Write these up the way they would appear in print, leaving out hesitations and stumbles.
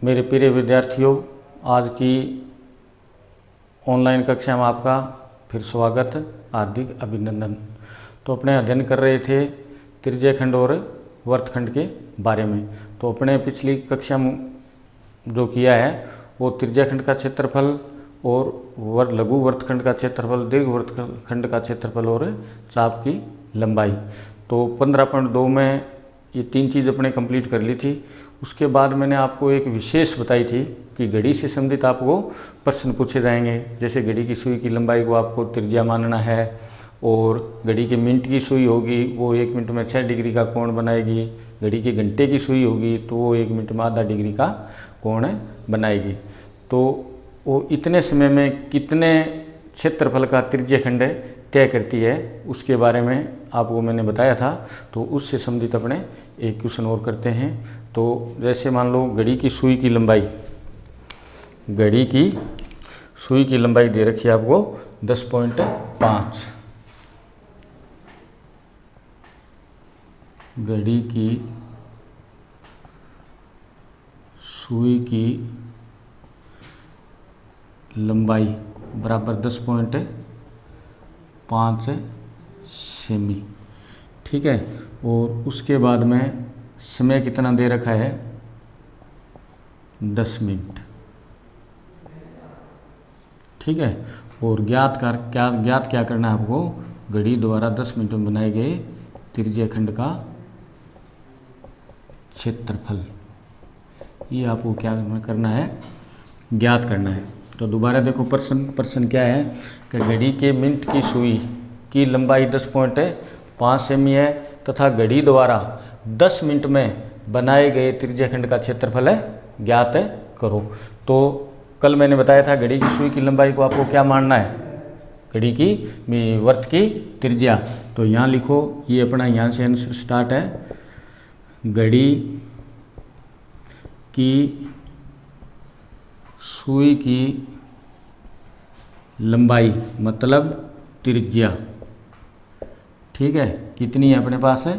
मेरे प्रिय विद्यार्थियों, आज की ऑनलाइन कक्षा में आपका फिर स्वागत, हार्दिक अभिनंदन। तो अपने अध्ययन कर रहे थे त्रिज्यखंड और वर्तखंड के बारे में। तो अपने पिछली कक्षा में जो किया है वो त्रिज्यखंड का क्षेत्रफल और लघु वर्तखंड का क्षेत्रफल, दीर्घ वर्तखंड का क्षेत्रफल और चाप की लंबाई। तो 15.2 में ये तीन चीज़ अपने कंप्लीट कर ली थी। उसके बाद मैंने आपको एक विशेष बताई थी कि घड़ी से संबंधित आपको प्रश्न पूछे जाएंगे। जैसे घड़ी की सुई की लंबाई को आपको त्रिज्या मानना है और घड़ी के मिनट की सुई होगी वो 1 मिनट में 6 डिग्री का कोण बनाएगी। घड़ी के घंटे की सुई होगी तो वो 1 मिनट में आधा डिग्री का कोण बनाएगी। तो वो इतने समय में कितने क्षेत्रफल का त्रिज्यखंड तय करती है उसके बारे में आपको मैंने बताया था। तो उससे संबंधित अपने एक क्वेश्चन और करते हैं। तो जैसे मान लो घड़ी की सुई की लंबाई, घड़ी की सुई की लंबाई दे रखी है आपको 10.5। घड़ी की सुई की लंबाई बराबर 10.5 सेमी, ठीक है। और उसके बाद में समय कितना दे रखा है 10 मिनट, ठीक है। और ज्ञात क्या करना है आपको, घड़ी द्वारा 10 मिनट में बनाए गए त्रिज्यखंड का क्षेत्रफल, ये आपको क्या करना है, ज्ञात करना है। तो दोबारा देखो प्रश्न क्या है कि घड़ी के मिनट की सुई की लंबाई 10.5 सेमी है तथा घड़ी द्वारा 10 मिनट में बनाए गए त्रिज्यखंड का क्षेत्रफल है, ज्ञात करो। तो कल मैंने बताया था घड़ी की सुई की लंबाई को आपको क्या मानना है, घड़ी की वर्त की त्रिज्या। तो यहाँ लिखो, ये अपना यहाँ से आंसर स्टार्ट है। घड़ी की सुई की लंबाई मतलब त्रिज्या, ठीक है, कितनी है अपने पास है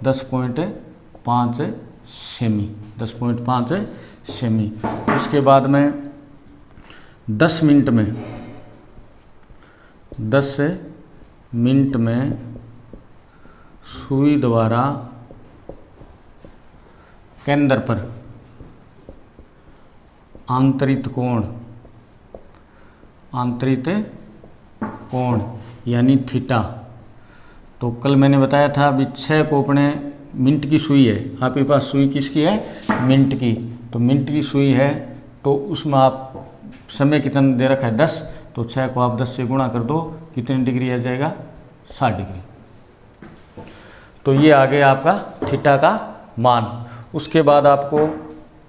10.5 सेमी, 10.5 सेमी। उसके बाद में 10 मिनट में सुई द्वारा केंद्र पर आंतरित कोण यानी थीटा। तो कल मैंने बताया था अभी 6 को अपने मिनट की सुई है, आपके पास सुई किसकी है, मिनट की। तो मिनट की सुई है तो उसमें आप समय कितना दे रखा है 10, तो 6 को आप 10 से गुणा कर दो, कितने डिग्री आ जाएगा 60 डिग्री। तो ये आ गया आपका थीटा का मान। उसके बाद आपको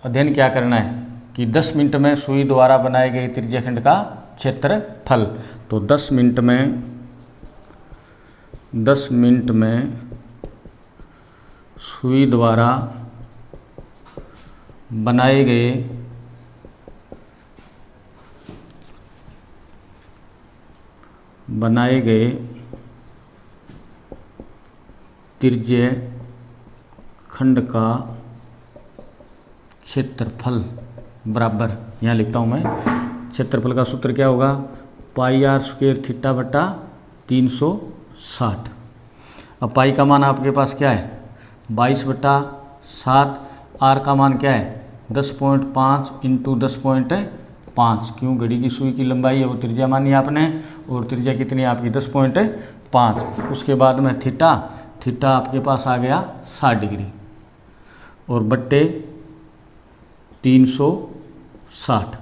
अध्ययन क्या करना है कि 10 मिनट में सुई द्वारा बनाए गए त्रिज्यखंड का क्षेत्रफल। तो 10 मिनट में सुई द्वारा बनाए गए त्रिज्यखंड का क्षेत्रफल बराबर, यहाँ लिखता हूँ मैं, क्षेत्रफल का सूत्र क्या होगा, पाई आर स्क्वायर थीटा बटा 360। अब पाई का मान आपके पास क्या है 22/7, आर का मान क्या है 10.5 इंटू 10.5, क्यों घड़ी की सुई की लंबाई है वो त्रिज्या मानी आपने, और त्रिज्या कितनी है आपकी 10.5। उसके बाद में थीटा आपके पास आ गया 60 डिग्री और बट्टे 360।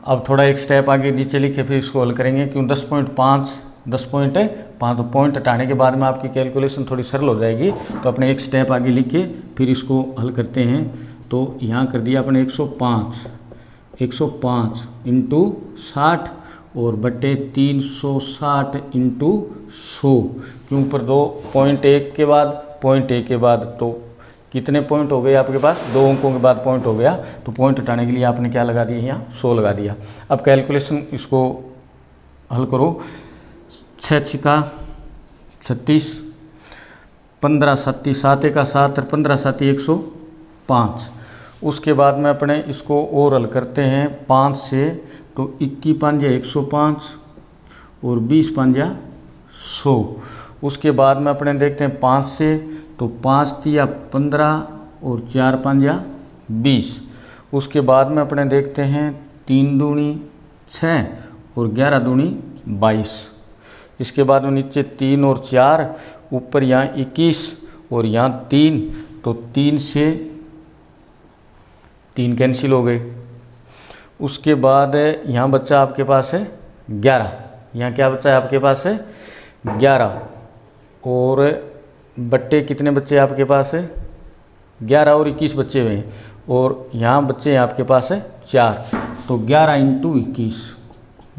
अब थोड़ा एक स्टेप आगे नीचे लिखे फिर इसको हल करेंगे, क्यों 10.5 पॉइंट हटाने के बाद में आपकी कैलकुलेशन थोड़ी सरल हो जाएगी। तो अपने एक स्टेप आगे लिख के फिर इसको हल करते हैं। तो यहाँ कर दिया अपने 105 इंटू 60 और बट्टे 360 इंटू 100, क्यों पर 2.1 के बाद 0.1 के बाद तो कितने पॉइंट हो गए आपके पास, 2 अंकों के बाद पॉइंट हो गया। तो पॉइंट हटाने के लिए आपने क्या लगा दिया, यहाँ 100 लगा दिया। अब कैलकुलेशन इसको हल करो, 6 छिका 36, 15 7 7 का 7 और 15 7 105 उसके बाद में अपने इसको और हल करते हैं 5 से, तो 21 5 105 और 20 5 100। उसके बाद में अपने देखते हैं 5 से, तो 5 3 15 और 4 5 20। उसके बाद में अपने देखते हैं 3 दूनी 6 और 11 दूनी 22। इसके बाद में नीचे 3 और 4, ऊपर यहाँ 21 और यहाँ 3, तो 3 से 3 कैंसिल हो गए। उसके बाद यहाँ बच्चा आपके पास है 11, यहाँ क्या बच्चा है आपके पास है 11, और बट्टे कितने बच्चे आपके पास है 11 और 21 बच्चे हुए हैं, और यहाँ बच्चे आपके पास है 4, तो 11 × 21,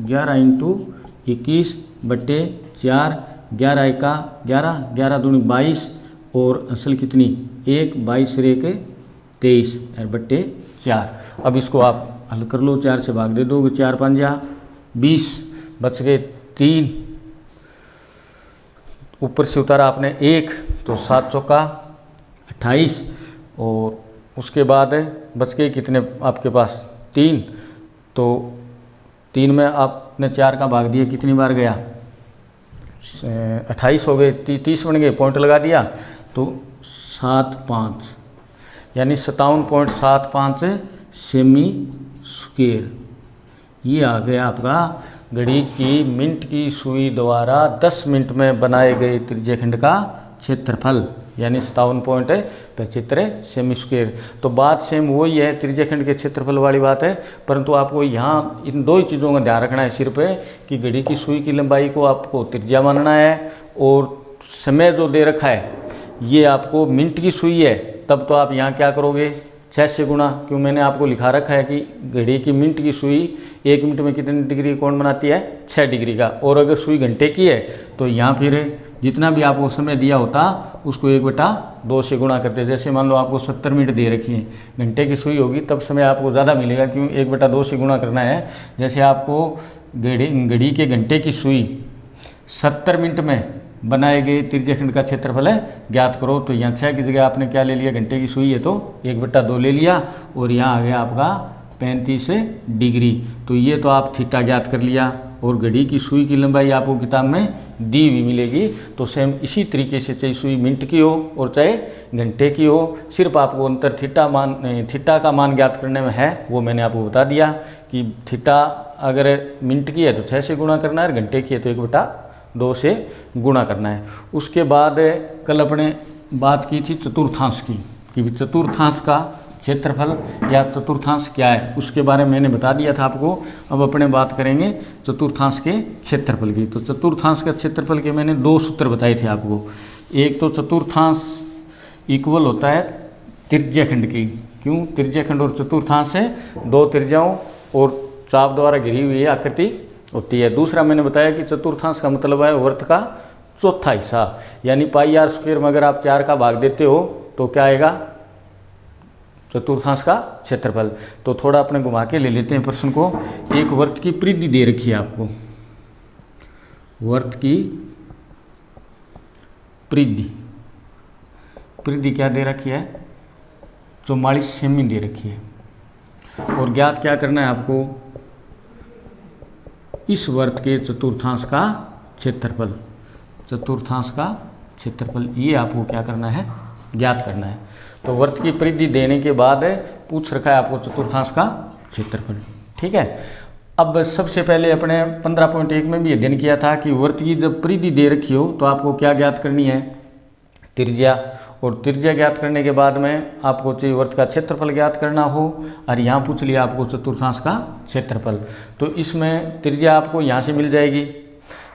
11 × 21 बट्टे 4, 11 एका 11, 11 दूनी 22, और असल कितनी 1, 22 से 1 23 और बट्टे 4। अब इसको आप हल कर लो, 4 से भाग दे दोगे, 4 5 20, बच गए 3, ऊपर से उतारा आपने 1, तो 7 चौका 28, और उसके बाद बच गए कितने आपके पास 3, तो 3 में आपने 4 का भाग दिया, कितनी बार गया 28 हो गए, 30 बन गए, पॉइंट लगा दिया, तो 75 यानी 57.75 सेमी स्क्वायर। ये आ गया आपका घड़ी की मिनट की सुई द्वारा 10 मिनट में बनाए गए त्रिज्यखंड का क्षेत्रफल, यानी 57.75 सेमी स्क्वायर। तो बात सेम वही है, त्रिज्यखंड के क्षेत्रफल वाली बात है, परंतु आपको यहाँ इन 2 ही चीज़ों का ध्यान रखना है सिर्फ, कि घड़ी की सुई की लंबाई को आपको त्रिज्या मानना है, और समय जो दे रखा है ये आपको मिनट की सुई है, तब तो आप यहाँ क्या करोगे 6 से गुणा, क्यों मैंने आपको लिखा रखा है कि घड़ी की मिनट की सुई 1 मिनट में कितने डिग्री कोण बनाती है 6 डिग्री का, और अगर सुई घंटे की है तो यहाँ फिर जितना भी आपको समय दिया होता उसको 1/2 से गुणा करते। जैसे मान लो आपको 70 मिनट दे रखी है, घंटे की सुई होगी तब समय आपको ज़्यादा मिलेगा, क्यों 1/2 से गुणा करना है। जैसे आपको घड़ी के घंटे की सुई 70 मिनट में बनाए गए त्रिज्यखंड का क्षेत्रफल है ज्ञात करो, तो यहाँ 6 की जगह आपने क्या ले लिया, घंटे की सुई है तो 1/2 ले लिया, और यहाँ आ गया आपका 35 डिग्री। तो ये तो आप थीटा ज्ञात कर लिया, और घड़ी की सुई की लंबाई आपको किताब में दी भी मिलेगी। तो सेम इसी तरीके से चाहे सुई मिनट की हो और चाहे घंटे की हो, सिर्फ आपको अंतर थीटा का मान ज्ञात करने में है, वो मैंने आपको बता दिया कि थीटा अगर मिनट की है तो 6 से गुणा करना है, और घंटे की है तो 1/2 से गुणा करना है। उसके बाद कल अपने बात की थी चतुर्थांश की, कि चतुर्थांश का क्षेत्रफल या चतुर्थांश क्या है, उसके बारे में मैंने बता दिया था आपको। अब अपने बात करेंगे चतुर्थांश के क्षेत्रफल की। तो चतुर्थांश का क्षेत्रफल के मैंने 2 सूत्र बताए थे आपको। एक तो चतुर्थांश इक्वल होता है त्रिज्यखंड की, क्यों त्रिज्यखंड और चतुर्थांश है 2 त्रिज्याओं और चाप द्वारा घिरी हुई आकृति होती है। दूसरा मैंने बताया कि चतुर्थांश का मतलब है वर्त का चौथा हिस्सा, यानी πr² में अगर आप 4 का भाग देते हो तो क्या आएगा चतुर्थांश का क्षेत्रफल। तो थोड़ा अपने घुमा के ले लेते हैं प्रश्न को। एक वर्त की परिधि दे रखी है आपको, वर्त की परिधि क्या दे रखी है 44 सेमी दे रखी है, और ज्ञात क्या करना है आपको इस वर्त के चतुर्थांश का क्षेत्रफल, चतुर्थांश का क्षेत्रफल ये आपको क्या करना है ज्ञात करना है। तो वर्त की परिधि देने के बाद पूछ रखा है आपको चतुर्थांश का क्षेत्रफल, ठीक है। अब सबसे पहले अपने 15.1 में भी अध्ययन किया था कि वर्त की जब परिधि दे रखी हो तो आपको क्या ज्ञात करनी है त्रिज्या, और त्रिज्या ज्ञात करने के बाद में आपको चाहिए वर्त का क्षेत्रफल ज्ञात करना हो, और यहाँ पूछ लिया आपको चतुर्थांश का क्षेत्रफल। तो इसमें त्रिज्या आपको यहाँ से मिल जाएगी।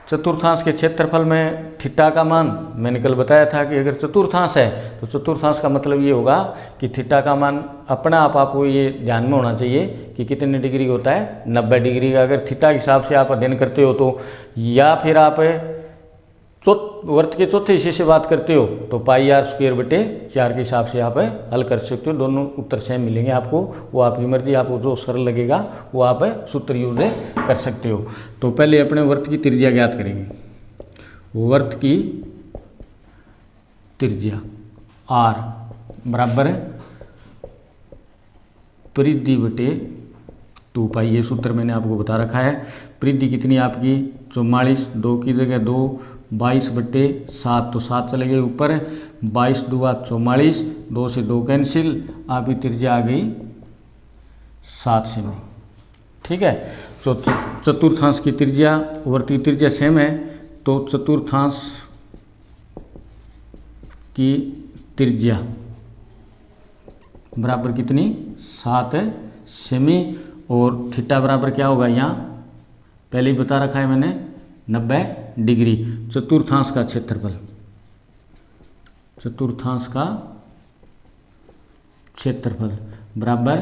चतुर्थांश के क्षेत्रफल में थीटा का मान मैंने कल बताया था कि अगर चतुर्थांश है तो चतुर्थांश का मतलब ये होगा कि थीटा का मान अपना आप आपको ये ध्यान में होना चाहिए कि कितने डिग्री होता है 90 डिग्री का। अगर थीटा के हिसाब से आप अध्ययन करते हो तो, या फिर आप वर्त के चौथे हिस्से से बात करते हो तो πr²/4 के हिसाब से आप हल कर सकते हो। दोनों उत्तर सेम मिलेंगे आपको, वो आपकी मर्जी, आपको जो सरल लगेगा वो आप सूत्र यूज कर सकते हो। तो पहले अपने वर्त की त्रिज्या ज्ञात करेंगे। वर्त की त्रिज्या r बराबर परिधि बटे 2 पाई, ये सूत्र मैंने आपको बता रखा है। परिधि कितनी आपकी 44, 2 की जगह 2, 22 बटे 7, तो 7 चले गए ऊपर, 22 दूआ 44, 2 से 2 कैंसिल, आपकी त्रिज्या आ गई 7 सेमी। ठीक है, तो चतुर्थांश की त्रिज्या वर्त की त्रिज्या सेम है, तो चतुर्थांश की त्रिज्या बराबर कितनी 7 सेमी, और थीटा बराबर क्या होगा, यहाँ पहले ही बता रखा है मैंने 90 डिग्री। चतुर्थांश का क्षेत्रफल, चतुर्थांश का क्षेत्रफल बराबर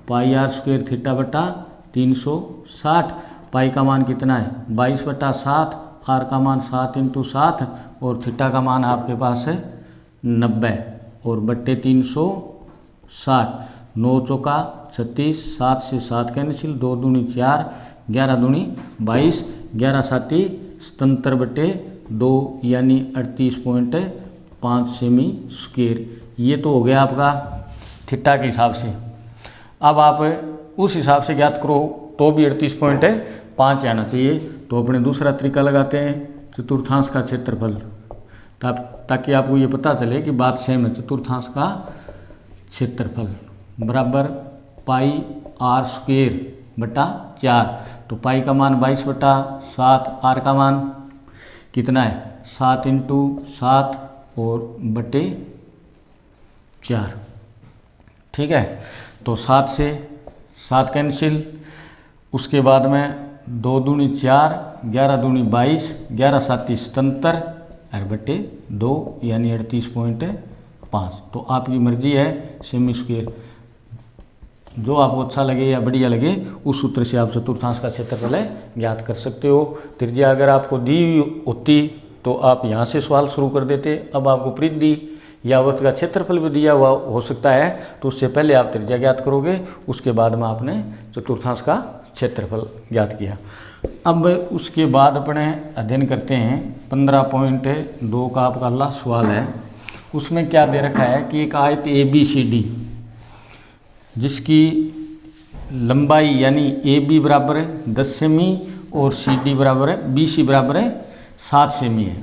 पाई आर स्क्वायर थीटा बटा 360। पाई का मान कितना है 22 बटा 7, आर का मान 7 × 7 और थीटा का मान आपके पास है 90 और बट्टे 360। 9 चौका 36, 7 से 7 कैंसिल, 2 दूनी 4, 11 दूनी 22, 11 साथी 77 बटे 2 यानी 38.5 सेमी स्क्वायर। ये तो हो गया आपका थीटा के हिसाब से। अब आप उस हिसाब से ज्ञात करो तो भी 38.5 आना चाहिए। तो अपने दूसरा तरीका लगाते हैं, चतुर्थांश का क्षेत्रफल, ताकि आपको ये पता चले कि बात सेम है। चतुर्थांश का क्षेत्रफल बराबर पाई आर स्क्वायर बटा 4, तो पाई का मान 22 बटा 7, आर का मान कितना है 7 × 7 और बटे 4। ठीक है, तो 7 से 7 कैंसिल, उसके बाद में 2 दूनी 4, 11 दूनी 22, 11 साथी 77 और बटे 2 यानी 38.5। तो आपकी मर्जी है, सेमी स्क्वायर जो आपको अच्छा लगे या बढ़िया लगे उस सूत्र से आप चतुर्थांश का क्षेत्रफल ज्ञात कर सकते हो। त्रिज्या अगर आपको दी होती तो आप यहाँ से सवाल शुरू कर देते। अब आपको परिधि या वृत्त का क्षेत्रफल भी दिया हुआ हो सकता है, तो उससे पहले आप त्रिज्या ज्ञात करोगे, उसके बाद में आपने चतुर्थांश का क्षेत्रफल ज्ञात किया। अब उसके बाद अपने अध्ययन करते हैं 15.2 का आपका अगला सवाल है। उसमें क्या दे रखा है कि एक आयत ABCD जिसकी लंबाई यानी AB बराबर है 10 सेमी और CD बराबर है BC बराबर है 7 सेमी है।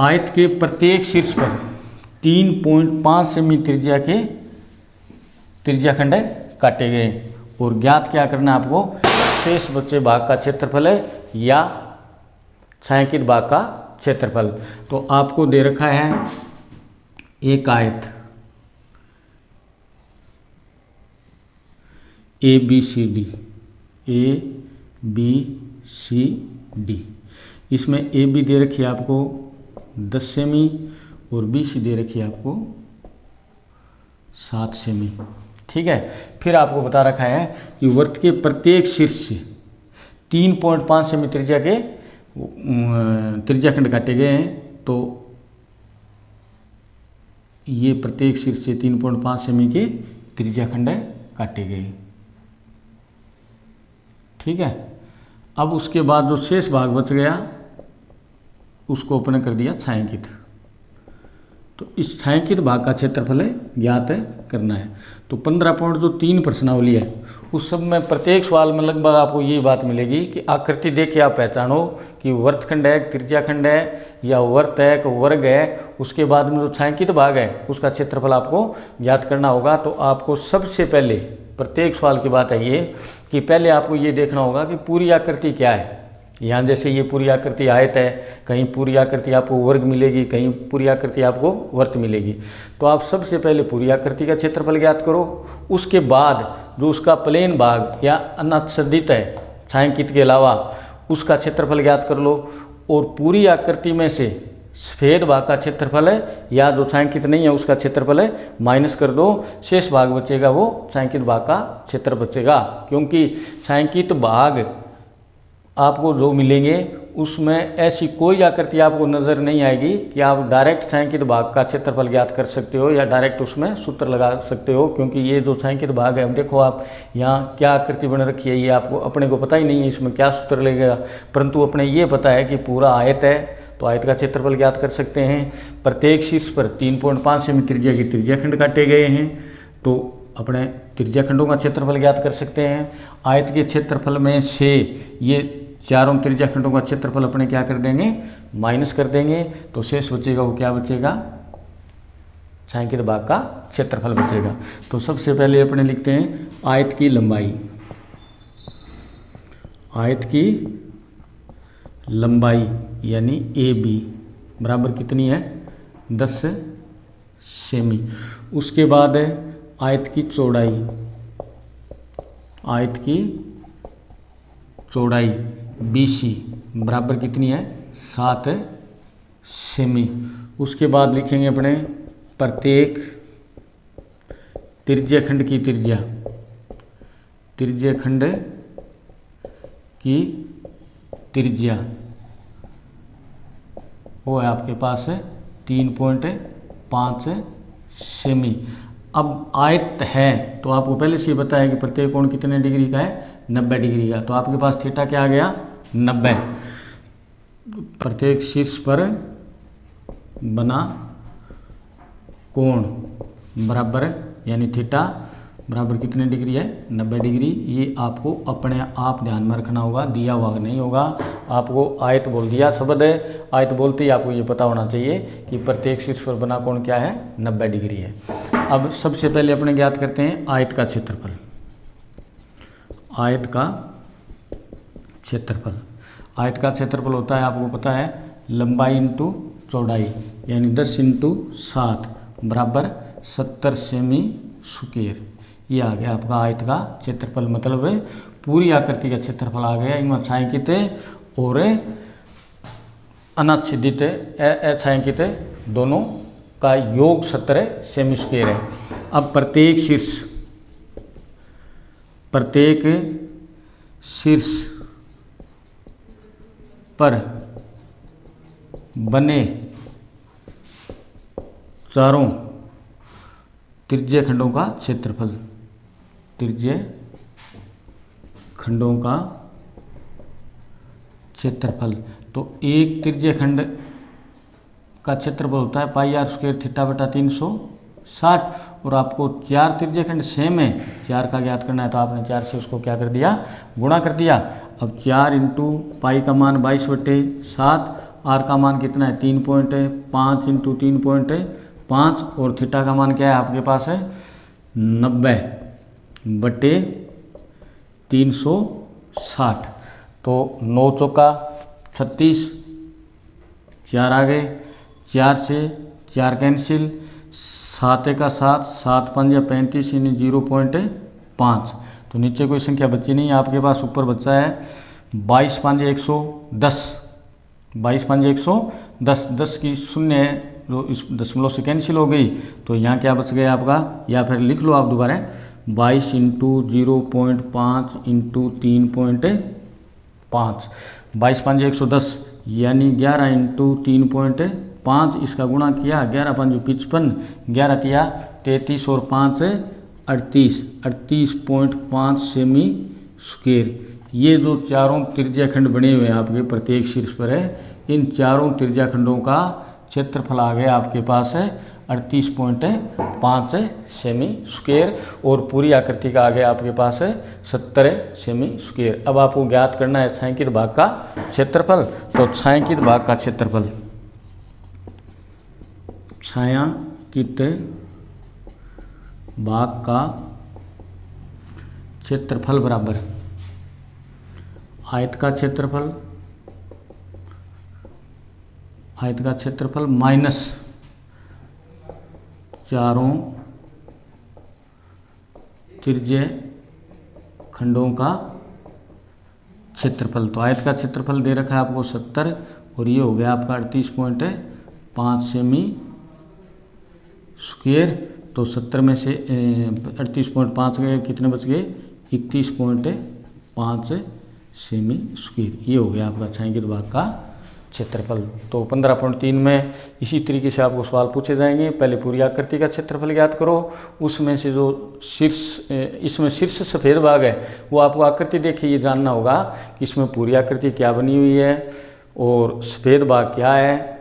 आयत के प्रत्येक शीर्ष पर 3.5 सेमी त्रिज्या के त्रिज्याखंड काटे गए और ज्ञात क्या करना है आपको, शेष बचे भाग का क्षेत्रफल है या छायांकित भाग का क्षेत्रफल। तो आपको दे रखा है एक आयत ABCD, इसमें AB दे रखी है आपको 10 सेमी और BC दे रखी है आपको 7 सेमी। ठीक है, फिर आपको बता रखा है कि वृत्त के प्रत्येक शीर्ष से 3.5 सेमी त्रिज्या के त्रिज्याखंड काटे गए हैं। तो ये प्रत्येक शीर्ष से 3.5 सेमी के त्रिज्याखंड काटे गए। ठीक है, अब उसके बाद जो शेष भाग बच गया उसको अपने कर दिया छायांकित। तो इस छायांकित भाग का क्षेत्रफल ज्ञात करना है। तो 15.3 प्रश्नावली है, उस सब में प्रत्येक सवाल में लगभग आपको यही बात मिलेगी कि आकृति देख के आप पहचानो कि वृत्तखंड है, त्रिज्याखंड है या वर्त है, वर्ग है। उसके बाद में जो छायांकित भाग है उसका क्षेत्रफल आपको ज्ञात करना होगा। तो आपको सबसे पहले प्रत्येक सवाल की बात है ये कि पहले आपको ये देखना होगा कि पूरी आकृति क्या है। यहाँ जैसे ये पूरी आकृति आयत है, कहीं पूरी आकृति आपको वर्ग मिलेगी, कहीं पूरी आकृति आपको वर्त मिलेगी। तो आप सबसे पहले पूरी आकृति का क्षेत्रफल ज्ञात करो। उसके बाद जो उसका प्लेन भाग या अनाच्छादित है छायांकित के अलावा उसका क्षेत्रफल ज्ञात कर लो। और पूरी आकृति में से सफेद भाग का क्षेत्रफल है या जो छायांकित नहीं है उसका क्षेत्रफल है माइनस कर दो, शेष भाग बचेगा वो छायांकित भाग का क्षेत्र बचेगा। क्योंकि छायांकित भाग आपको जो मिलेंगे उसमें ऐसी कोई आकृति आपको नज़र नहीं आएगी कि आप डायरेक्ट छायांकित भाग का क्षेत्रफल ज्ञात कर सकते हो या डायरेक्ट उसमें सूत्र लगा सकते हो। क्योंकि ये जो छायांकित भाग है, देखो आप यहाँ क्या आकृति बन रखी है, ये आपको अपने को पता ही नहीं है इसमें क्या सूत्र लगेगा, परंतु अपने ये पता है कि पूरा आयत है तो आयत का क्षेत्रफल ज्ञात कर सकते हैं। प्रत्येक शीर्ष पर 3.5 सेमी त्रिज्या के त्रिज्याखंड काटे गए हैं। तो अपने त्रिज्या खंडों का क्षेत्रफल ज्ञात कर सकते हैं। आयत के क्षेत्रफल में से ये चारों त्रिज्या खंडों का क्षेत्रफल अपने क्या कर देंगे, माइनस कर देंगे, तो शेष बचेगा वो क्या बचेगा, छायांकित भाग का क्षेत्रफल बचेगा। तो सबसे पहले अपने लिखते हैं आयत की लंबाई। आयत की लंबाई यानी ए बी बराबर कितनी है, 10 सेमी। उसके बाद है आयत की चौड़ाई। आयत की चौड़ाई BC बराबर कितनी है, 7 सेमी। उसके बाद लिखेंगे अपने प्रत्येक त्रिज्या खंड की त्रिज्या। त्रिज्या खंड की त्रिज्या वो है आपके पास है 3.5 सेमी। अब आयत है तो आपको पहले से ही बताया कि प्रत्येक कोण कितने डिग्री का है, 90 डिग्री का। तो आपके पास थीटा क्या आ गया, 90। प्रत्येक शीर्ष पर बना कोण बराबर यानी थीटा बराबर कितने डिग्री है, 90 डिग्री। ये आपको अपने आप ध्यान में रखना होगा, दिया हुआ नहीं होगा। आपको आयत बोल दिया शब्द है, आयत बोलते ही आपको ये पता होना चाहिए कि प्रत्येक शीर्ष पर बना कोण क्या है, 90 डिग्री है। अब सबसे पहले अपने ज्ञात करते हैं आयत का क्षेत्रफल। आयत का क्षेत्रफल, आयत का क्षेत्रफल होता है आपको पता है लंबाई इंटू चौड़ाई यानी 10 इंटू 7 बराबर 70 सेमी स्क्वायर। ये आ गया आपका आयत का क्षेत्रफल, मतलब पूरी आकृति का क्षेत्रफल आ गया। इनमें छायांकित और अनाच्छादित अछायांकित दोनों का योग 70 सेमी स्क्वायर है। अब प्रत्येक शीर्ष पर बने चारों त्रिज्या खंडों का क्षेत्रफल, त्रिज्या खंडों का क्षेत्रफल। तो एक त्रिज्या खंड का क्षेत्रफल होता है पाई आर स्क्वायर थीटा बटा 360 और आपको 4 त्रिज्या खंड सेम है, 4 का ज्ञात करना है तो आपने 4 से उसको क्या कर दिया, गुणा कर दिया। अब 4 इंटू पाई का मान 22/7, आर का मान कितना है 3.5 इंटू 3.5 और थीटा का मान क्या है आपके पास है 90/360। तो 9 चौका 36, 4 आ गए, 4 से 4 कैंसिल, 7 का 7, 7 पंजा 35 यानी 0.5। तो नीचे कोई संख्या बची नहीं है आपके पास, ऊपर बचा है 22 पंजे 110, 22 पंजे 110, 10 की शून्य है जो इस दशमलव से कैंसिल हो गई। तो यहाँ क्या बच गया आपका, या फिर लिख लो आप दोबारा 22 इंटू 0.5 इंटू 3.5, 22 पंजे 110 यानी 11 इंटू 3.5, इसका गुणा किया 11 पंजे 55, 11 तिया 33 और 5 38, 38.5 सेमी स्क्वायर। ये जो चारों त्रिज्या खंड बने हुए हैं आपके प्रत्येक शीर्ष पर है, इन चारों त्रिज्या खंडों का क्षेत्रफल आ गया आपके पास है 38.5 सेमी स्क्वायर और पूरी आकृति का आ गया आपके पास है 70 सेमी स्क्वायर। अब आपको ज्ञात करना है छायांकित भाग का क्षेत्रफल। तो छायांकित भाग का क्षेत्रफल, छायांकित भाग का क्षेत्रफल बराबर आयत का क्षेत्रफल, आयत का क्षेत्रफल माइनस चारों त्रिज्या खंडों का क्षेत्रफल। तो आयत का क्षेत्रफल दे रखा है आपको 70 और ये हो गया आपका 38.5 सेमी स्क्वायर। तो 70 में से 38.5 गए, कितने बच गए 31.5 सेमी स्क्वायर। ये हो गया आपका छायांकित भाग का क्षेत्रफल। तो 15.3 में इसी तरीके से आपको सवाल पूछे जाएंगे। पहले पूरी आकृति का क्षेत्रफल ज्ञात करो, उसमें से जो शीर्ष, इसमें शीर्ष सफ़ेद भाग है वो आपको आकृति देखिए ये जानना होगा कि इसमें पूरी आकृति क्या बनी हुई है और सफ़ेद भाग क्या है।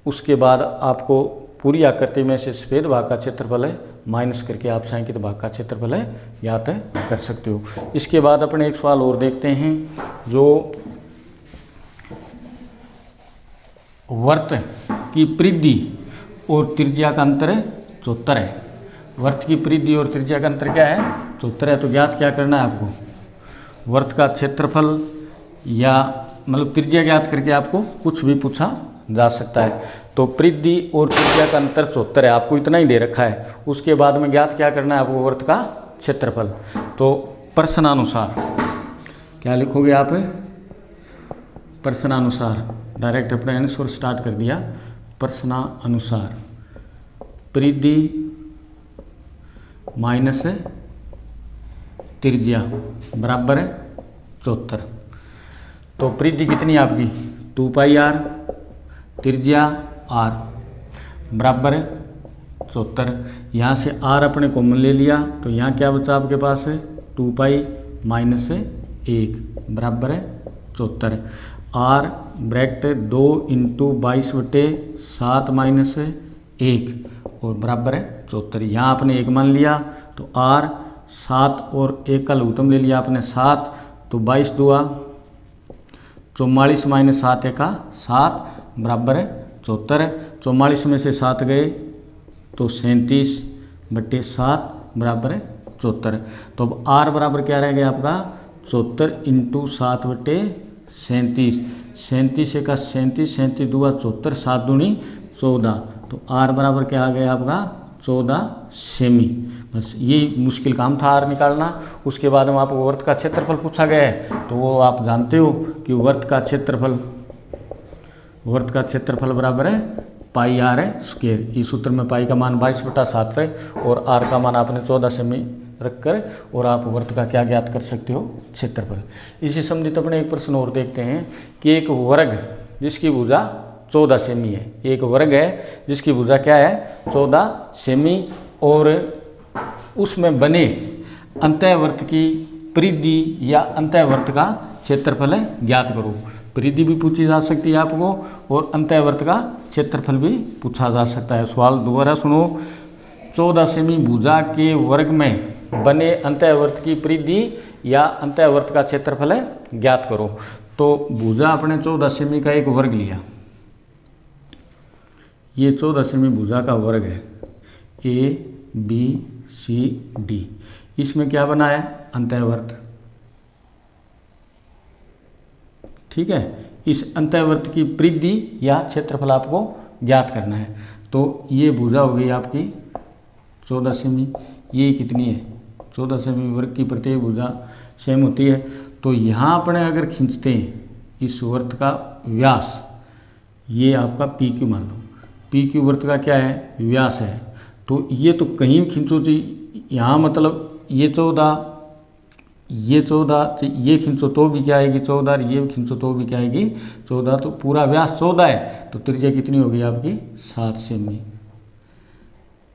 उसके बाद आपको पूरी आकृति में से सफ़ेद भाग का क्षेत्रफल माइनस करके आप छायांकित भाग का क्षेत्रफल है ज्ञात कर सकते हो। इसके बाद अपने एक सवाल और देखते हैं, जो वृत्त की परिधि और त्रिज्या का अंतर 74 है। वृत्त की परिधि और त्रिज्या का अंतर क्या है? 74 है। तो ज्ञात क्या करना है आपको? वृत्त का क्षेत्रफल या मतलब त्रिज्या ज्ञात करके आपको कुछ भी पूछा जा सकता है। तो परिधि और त्रिज्या का अंतर 74 है, आपको इतना ही दे रखा है। उसके बाद में ज्ञात क्या करना है आपको? वृत्त का क्षेत्रफल। तो प्रश्नानुसार क्या लिखोगे आप? प्रश्नानुसार डायरेक्ट अपने आंसर स्टार्ट कर दिया। प्रश्नानुसार परिधि माइनस त्रिज्या बराबर 74। तो परिधि कितनी है आपकी? 2πr, त्रिज्या r बराबर 74। यहाँ से r अपने कॉमन ले लिया तो यहाँ क्या बचा आपके पास? 2π माइनस 1 बराबर 74। r ब्रैकेट 2 × 22/7 माइनस 1 और बराबर 74। यहाँ आपने 1 मान लिया तो r 7 और 1 का लघुत्तम ले लिया आपने 7, तो 22 दूआ 44 माइनस 7 1 7 बराबर 74। 44 में से 7 गए तो 37/7 बराबर 74। तो अब r बराबर क्या रह गया आपका? 74 × 7/37। 37 1 37, 37 दूआ 74, 7 दूनी 14। तो r बराबर क्या आ गया आपका? 14 सेमी। बस ये मुश्किल काम था r निकालना। उसके बाद में आपको वृत्त का क्षेत्रफल पूछा गया है, तो वो आप जानते हो कि वृत्त का क्षेत्रफल बराबर है πr²। इस सूत्र में पाई का मान 22/7 है और r का मान आपने 14 सेमी रखकर और आप वृत्त का क्या ज्ञात कर सकते हो? क्षेत्रफल। इसी संबंधित अपने एक प्रश्न और देखते हैं कि एक वर्ग जिसकी भुजा 14 सेमी है। एक वर्ग है जिसकी भुजा क्या है? 14 सेमी और उसमें बने अंतःवर्त की परिधि या अंतःवर्त का क्षेत्रफल है ज्ञात करो। परिधि भी पूछी जा सकती है आपको और अंतःवर्त का क्षेत्रफल भी पूछा जा सकता है। सवाल दोबारा सुनो। 14 सेमी भुजा के वर्ग में बने अंतःवर्त की परिधि या अंतःवर्त का क्षेत्रफल है ज्ञात करो। तो भुजा अपने 14 सेमी का एक वर्ग लिया। ये 14 सेमी भुजा का वर्ग है ABCD। इसमें क्या बना है? अंतःवर्त। ठीक है, इस अंतःवर्त की परिधि या क्षेत्रफल आपको ज्ञात करना है। तो ये भुजा हो गई आपकी 14 सेमी। ये कितनी है? 14 सेमी वर्ग की प्रत्येक भुजा सेम होती है। तो यहाँ अपने अगर खींचते हैं इस वर्त का व्यास, ये आपका PQ मान लो। PQ वर्त का क्या है? व्यास है। तो ये तो कहीं खींचो जी, यहाँ मतलब ये 14, ये 14, ये खींचो तो भी क्या आएगी? 14। ये खींचो तो भी क्या आएगी? 14। तो पूरा व्यास 14 है तो त्रिज्या कितनी होगी आपकी? 7 सेमी।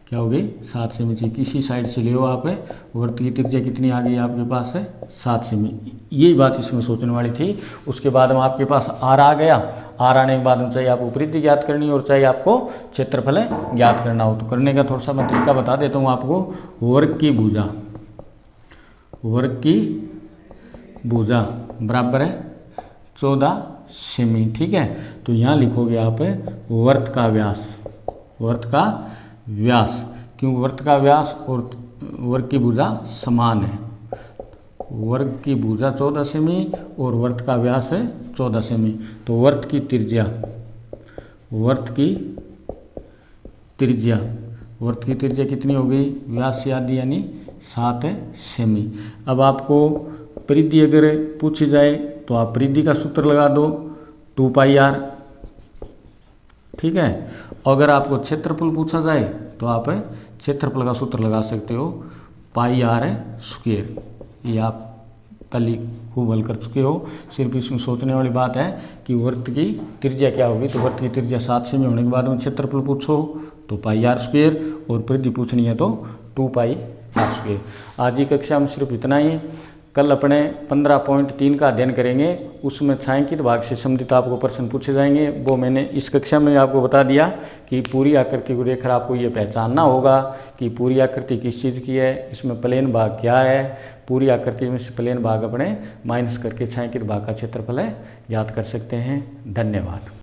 क्या होगी? 7 सेमी। किसी साइड से ले हो आप, वर्त की त्रिज्या कितनी आ गई आपके पास है? 7 सेमी। यही बात इसमें सोचने वाली थी। उसके बाद में आपके पास r आ गया। r आने के बाद में चाहे आपको परिधि ज्ञात करनी हो और चाहे आपको क्षेत्रफल ज्ञात करना हो। तो करने का थोड़ा सा मैं तरीका बता देता हूँ आपको। वर्ग की भुजा बराबर है 14 सेमी। ठीक है, तो यहाँ लिखोगे आप वर्त का व्यास, क्योंकि वर्त का व्यास और वर्ग की भुजा समान है। वर्ग की भुजा 14 सेमी और वर्त का व्यास है 14 सेमी। तो वर्त की त्रिज्या कितनी हो गई? व्यास से आधी यानी 7 सेमी। अब आपको परिधि अगर पूछी जाए तो आप परिधि का सूत्र लगा दो 2πr। ठीक है, अगर आपको क्षेत्रफल पूछा जाए तो आप क्षेत्रफल का सूत्र लगा सकते हो πr²। ये आप पहले खूब हल कर चुके हो। सिर्फ इसमें सोचने वाली बात है कि वर्त की त्रिज्या क्या होगी। तो वर्त की त्रिज्या 7 सेमी होने के बाद में क्षेत्रफल पूछो तो πr² और परिधि पूछनी है तो 2πr²। आज की कक्षा में सिर्फ इतना ही। कल अपने 15.3 का अध्ययन करेंगे। उसमें छायांकित भाग से संबंधित आपको प्रश्न पूछे जाएंगे। वो मैंने इस कक्षा में आपको बता दिया कि पूरी आकृति को देखकर आपको ये पहचानना होगा कि पूरी आकृति किस चीज़ की है, इसमें प्लेन भाग क्या है। पूरी आकृति में से प्लेन भाग अपने माइनस करके छायांकित भाग का क्षेत्रफल है याद कर सकते हैं। धन्यवाद।